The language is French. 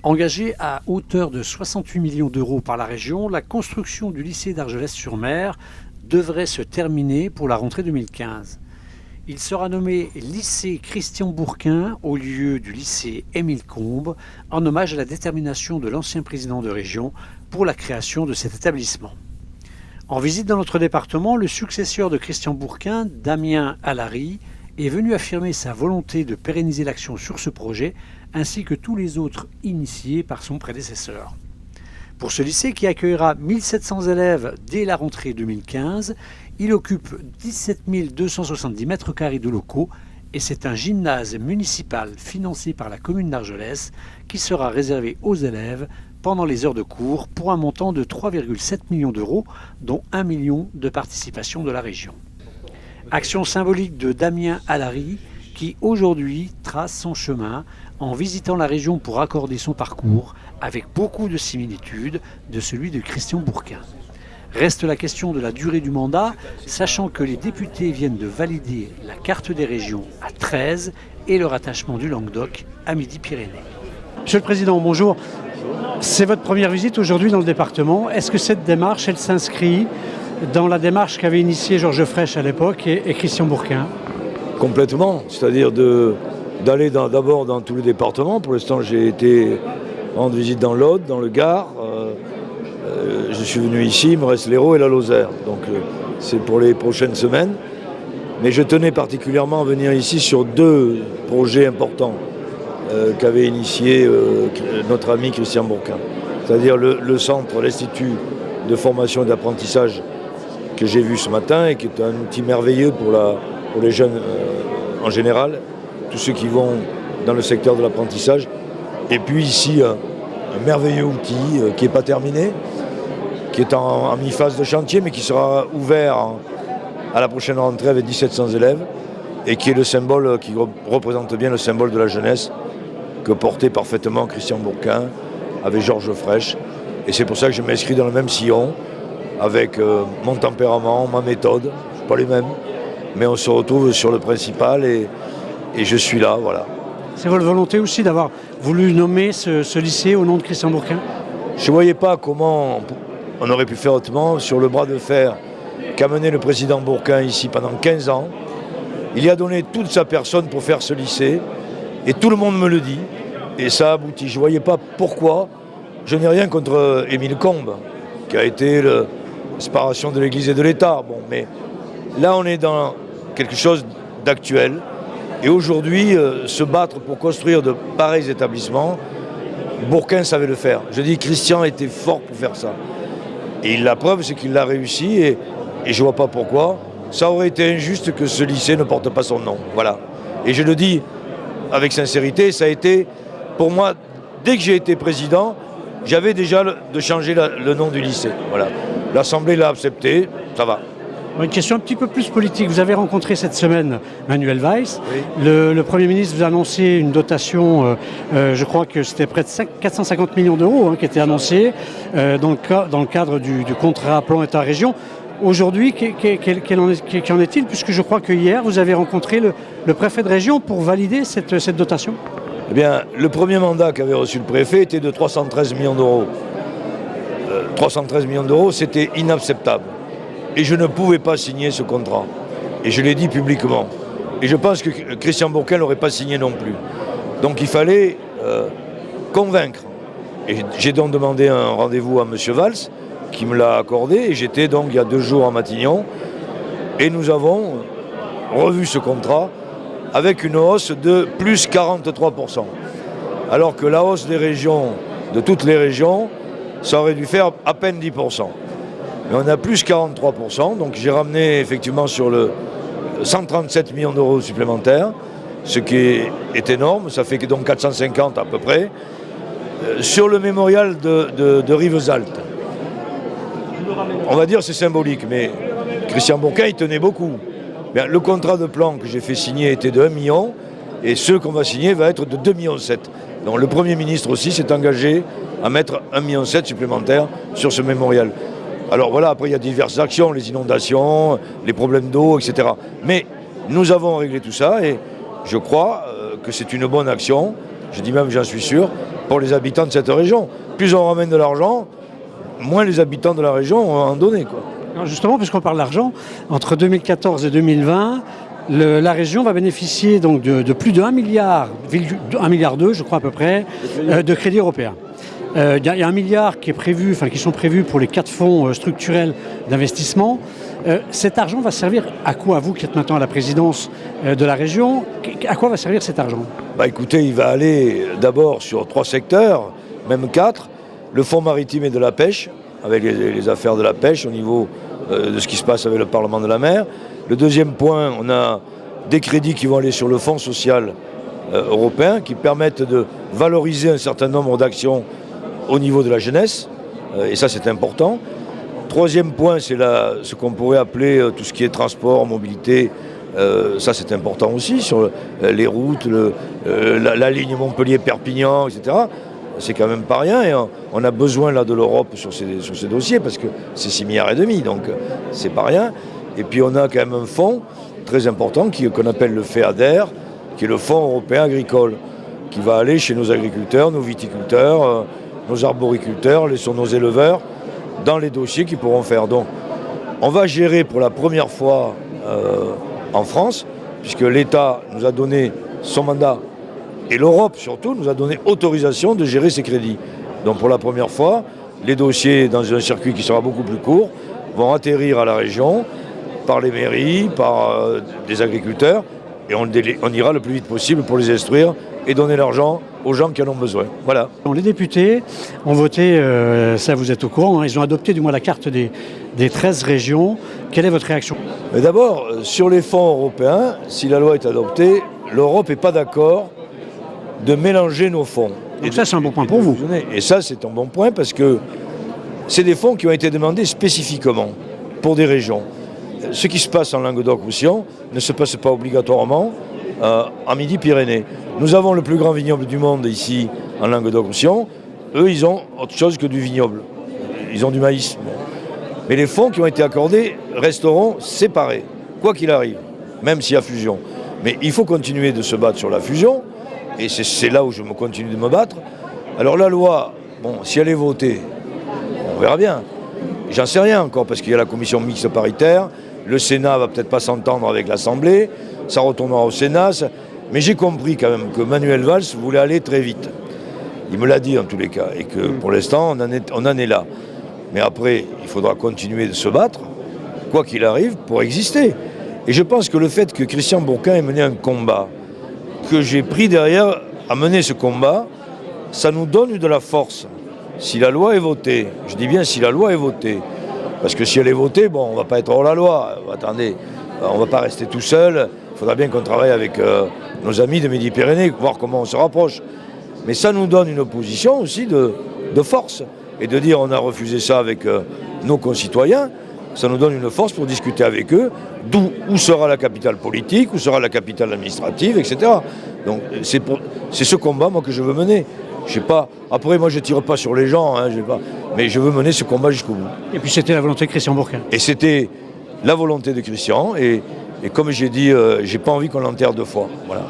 Engagée à hauteur de 68 millions d'euros par la région, la construction du lycée d'Argelès-sur-Mer devrait se terminer pour la rentrée 2015. Il sera nommé lycée Christian Bourquin au lieu du lycée Émile Combes, en hommage à la détermination de l'ancien président de région pour la création de cet établissement. En visite dans notre département, le successeur de Christian Bourquin, Damien Allary, est venu affirmer sa volonté de pérenniser l'action sur ce projet, ainsi que tous les autres initiés par son prédécesseur. Pour ce lycée qui accueillera 1700 élèves dès la rentrée 2015, il occupe 17 270 mètres carrés de locaux et c'est un gymnase municipal financé par la commune d'Argelès qui sera réservé aux élèves pendant les heures de cours pour un montant de 3,7 millions d'euros, dont 1 million de participation de la région. Action symbolique de Damien Allary qui aujourd'hui trace son chemin en visitant la région pour accorder son parcours avec beaucoup de similitudes de celui de Christian Bourquin. Reste la question de la durée du mandat, sachant que les députés viennent de valider la carte des régions à 13 et le rattachement du Languedoc à Midi-Pyrénées. Monsieur le Président, bonjour. C'est votre première visite aujourd'hui dans le département. Est-ce que cette démarche, elle s'inscrit dans la démarche qu'avait initiée Georges Frêche à l'époque et Christian Bourquin? Complètement, c'est-à-dire d'aller d'abord dans tout le département. Pour l'instant, j'ai été rendre visite dans l'Aude, dans le Gard. Je suis venu ici, il me reste l'Hérault et la Lozère. Donc c'est pour les prochaines semaines. Mais je tenais particulièrement à venir ici sur deux projets importants qu'avait initié notre ami Christian Bourquin. C'est-à-dire le centre, l'Institut de formation et d'apprentissage que j'ai vu ce matin et qui est un outil merveilleux pour les jeunes en général, tous ceux qui vont dans le secteur de l'apprentissage. Et puis ici, un merveilleux outil qui n'est pas terminé, qui est en mi-phase de chantier, mais qui sera ouvert à la prochaine rentrée avec 1700 élèves, et qui est le symbole, qui représente bien le symbole de la jeunesse, que portait parfaitement Christian Bourquin avec Georges Frêche. Et c'est pour ça que je m'inscris dans le même sillon, avec mon tempérament, ma méthode, pas les mêmes, mais on se retrouve sur le principal et je suis là, voilà. C'est votre volonté aussi d'avoir voulu nommer ce lycée au nom de Christian Bourquin? Je ne voyais pas comment on aurait pu faire autrement sur le bras de fer qu'a mené le président Bourquin ici pendant 15 ans. Il y a donné toute sa personne pour faire ce lycée et tout le monde me le dit et ça aboutit. Je ne voyais pas pourquoi. Je n'ai rien contre Émile Combes qui a été l'inspiration de l'Église et de l'État. Bon, mais là on est dans quelque chose d'actuel. Et aujourd'hui, se battre pour construire de pareils établissements, Bourquin savait le faire. Je dis Christian était fort pour faire ça. Et la preuve, c'est qu'il l'a réussi et je ne vois pas pourquoi. Ça aurait été injuste que ce lycée ne porte pas son nom. Voilà. Et je le dis avec sincérité, ça a été, pour moi, dès que j'ai été président, j'avais déjà de changer le nom du lycée. Voilà. L'Assemblée l'a accepté, ça va. Une question un petit peu plus politique. Vous avez rencontré cette semaine Manuel Valls. Oui. Le Premier ministre vous a annoncé une dotation, je crois que c'était près de 450 millions d'euros qui était annoncée dans le cadre du contrat plan État-région. Aujourd'hui, qu'en est-il? Puisque je crois que hier, vous avez rencontré le préfet de région pour valider cette dotation. Eh bien, le premier mandat qu'avait reçu le préfet était de 313 millions d'euros. 313 millions d'euros, c'était inacceptable. Et je ne pouvais pas signer ce contrat. Et je l'ai dit publiquement. Et je pense que Christian Bourquin ne l'aurait pas signé non plus. Donc il fallait convaincre. Et j'ai donc demandé un rendez-vous à M. Valls, qui me l'a accordé. Et j'étais donc il y a 2 jours à Matignon. Et nous avons revu ce contrat avec une hausse de plus 43%. Alors que la hausse des régions, de toutes les régions, ça aurait dû faire à peine 10%. Mais on a plus 43%, donc j'ai ramené effectivement sur le 137 millions d'euros supplémentaires, ce qui est énorme, ça fait donc 450 à peu près, sur le mémorial de Rivesaltes. On va dire c'est symbolique, mais Christian Bourquin il tenait beaucoup. Bien, le contrat de plan que j'ai fait signer était de 1 million, et ce qu'on va signer va être de 2,7 millions. Donc le Premier ministre aussi s'est engagé à mettre 1,7 million supplémentaire sur ce mémorial. Alors voilà, après il y a diverses actions, les inondations, les problèmes d'eau, etc. Mais nous avons réglé tout ça et je crois que c'est une bonne action, je dis même j'en suis sûr, pour les habitants de cette région. Plus on ramène de l'argent, moins les habitants de la région vont en donner, quoi. Alors justement, puisqu'on parle d'argent, entre 2014 et 2020, la région va bénéficier donc de plus de 1 milliard, 1,2 milliard, je crois à peu près, de crédits européens. Il y a 1 milliard qui sont prévus pour les 4 fonds structurels d'investissement. Cet argent va servir à quoi, vous qui êtes maintenant à la présidence de la région? À quoi va servir cet argent? Écoutez, il va aller d'abord sur 3 secteurs, même 4. Le fonds maritime et de la pêche, avec les affaires de la pêche au niveau de ce qui se passe avec le Parlement de la mer. Le deuxième point, on a des crédits qui vont aller sur le fonds social européen qui permettent de valoriser un certain nombre d'actions au niveau de la jeunesse, et ça c'est important. Troisième point, c'est ce qu'on pourrait appeler tout ce qui est transport, mobilité, ça c'est important aussi, sur les routes, la ligne Montpellier-Perpignan, etc. C'est quand même pas rien, et on a besoin là de l'Europe sur ces dossiers, parce que c'est 6,5 milliards, donc c'est pas rien. Et puis on a quand même un fonds très important qu'on appelle le FEADER, qui est le Fonds européen agricole, qui va aller chez nos agriculteurs, nos viticulteurs, nos arboriculteurs, sur nos éleveurs, dans les dossiers qu'ils pourront faire. Donc on va gérer pour la première fois en France, puisque l'État nous a donné son mandat, et l'Europe surtout nous a donné autorisation de gérer ces crédits. Donc pour la première fois, les dossiers dans un circuit qui sera beaucoup plus court vont atterrir à la région, par les mairies, par des agriculteurs, et on ira le plus vite possible pour les instruire et donner l'argent aux gens qui en ont besoin. Voilà. Les députés ont voté, ça vous êtes au courant, ils ont adopté du moins la carte des 13 régions. Quelle est votre réaction? Mais d'abord, sur les fonds européens, si la loi est adoptée, l'Europe n'est pas d'accord de mélanger nos fonds. Donc ça, c'est un bon point pour vous. Et ça, c'est un bon point parce que c'est des fonds qui ont été demandés spécifiquement pour des régions. Ce qui se passe en Languedoc-Roussillon ne se passe pas obligatoirement en Midi-Pyrénées. Nous avons le plus grand vignoble du monde ici en Languedoc-Roussillon. Eux, ils ont autre chose que du vignoble. Ils ont du maïs. Mais les fonds qui ont été accordés resteront séparés, quoi qu'il arrive, même s'il y a fusion. Mais il faut continuer de se battre sur la fusion, et c'est là où je continue de me battre. Alors la loi, si elle est votée, on verra bien. J'en sais rien encore, parce qu'il y a la commission mixte paritaire, le Sénat va peut-être pas s'entendre avec l'Assemblée, ça retournera au Sénat, mais j'ai compris quand même que Manuel Valls voulait aller très vite. Il me l'a dit en tous les cas, et que pour l'instant, on en est là. Mais après, il faudra continuer de se battre, quoi qu'il arrive, pour exister. Et je pense que le fait que Christian Bourquin ait mené un combat, que j'ai pris derrière à mener ce combat, ça nous donne de la force. Si la loi est votée, je dis bien si la loi est votée, parce que si elle est votée, on ne va pas être hors la loi. Attendez, on ne va pas rester tout seul. Il faudra bien qu'on travaille avec nos amis de Midi-Pyrénées, voir comment on se rapproche. Mais ça nous donne une position aussi de force. Et de dire on a refusé ça avec nos concitoyens, ça nous donne une force pour discuter avec eux où sera la capitale politique, où sera la capitale administrative, etc. Donc c'est ce combat moi que je veux mener. Je sais pas. Après moi je tire pas sur les gens, mais je veux mener ce combat jusqu'au bout. Et puis c'était la volonté de Christian Bourquin. Et c'était la volonté de Christian, et comme j'ai dit, j'ai pas envie qu'on l'enterre 2 fois. Voilà.